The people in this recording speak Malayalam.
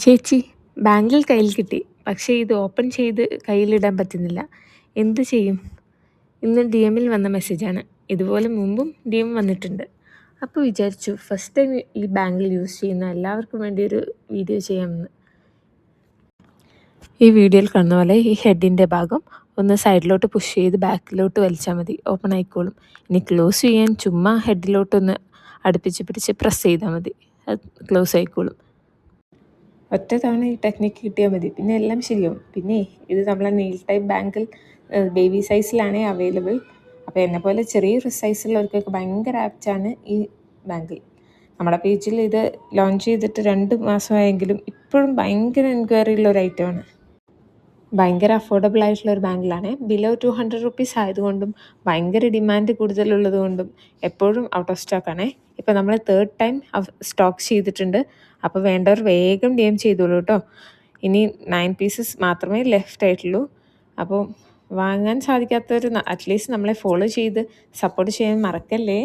ചേച്ചി, ബാങ്കിൾ കയ്യിൽ കിട്ടി. പക്ഷേ ഇത് ഓപ്പൺ ചെയ്ത് കയ്യിലിടാൻ പറ്റുന്നില്ല. എന്ത് ചെയ്യും? ഇന്ന് DM-ൽ വന്ന മെസ്സേജാണ്. ഇതുപോലെ മുമ്പും DM വന്നിട്ടുണ്ട്. അപ്പോൾ വിചാരിച്ചു ഫസ്റ്റ് ടൈം ഈ ബാങ്കിൾ യൂസ് ചെയ്യുന്ന എല്ലാവർക്കും വേണ്ടി ഒരു വീഡിയോ ചെയ്യാമെന്ന്. ഈ വീഡിയോയിൽ കാണുന്ന പോലെ ഈ ഹെഡിൻ്റെ ഭാഗം ഒന്ന് സൈഡിലോട്ട് പുഷ് ചെയ്ത് ബാക്കിലോട്ട് വലിച്ചാൽ മതി, ഓപ്പൺ ആയിക്കോളും. ഇനി ക്ലോസ് ചെയ്യാൻ ചുമ്മാ ഹെഡിലോട്ടൊന്ന് അടുപ്പിച്ച് പിടിച്ച് പ്രസ് ചെയ്താൽ മതി, അത് ക്ലോസ് ആയിക്കോളും. ഒറ്റ തവണ ഈ ടെക്നിക്ക് കിട്ടിയാൽ മതി, പിന്നെ എല്ലാം ശരിയാവും. പിന്നെ ഇത് നമ്മളെ നെയിൽ ടൈപ്പ് ബാങ്കിൾ ബേബി സൈസിലാണേ അവൈലബിൾ. അപ്പോൾ എന്നെപ്പോലെ ചെറിയൊരു സൈസുള്ളവർക്കൊക്കെ ഭയങ്കര ആപ്റ്റാണ് ഈ ബാങ്കിൾ. നമ്മുടെ പേജിൽ ഇത് ലോഞ്ച് ചെയ്തിട്ട് 2 മാസമായെങ്കിലും ഇപ്പോഴും ഭയങ്കര എൻക്വയറി ഉള്ള ഒരു ഐറ്റമാണ്. ഭയങ്കര അഫോർഡബിൾ ആയിട്ടുള്ള ഒരു ബാങ്കിളാണ്. ബിലോ 200 റുപ്പീസ് ആയതുകൊണ്ടും ഭയങ്കര ഡിമാൻഡ് കൂടുതലുള്ളത് കൊണ്ടും എപ്പോഴും ഔട്ട് ഓഫ് സ്റ്റോക്കാണേ. ഇപ്പോൾ നമ്മൾ 3rd ടൈം സ്റ്റോക്ക് ചെയ്തിട്ടുണ്ട്. അപ്പോൾ വേണ്ടവർ വേഗം DM ചെയ്തോളൂ കേട്ടോ. ഇനി 9 പീസസ് മാത്രമേ ലെഫ്റ്റ് ആയിട്ടുള്ളൂ. അപ്പോൾ വാങ്ങാൻ സാധിക്കാത്തവർ അറ്റ്ലീസ്റ്റ് നമ്മളെ ഫോളോ ചെയ്ത് സപ്പോർട്ട് ചെയ്യാൻ മറക്കല്ലേ.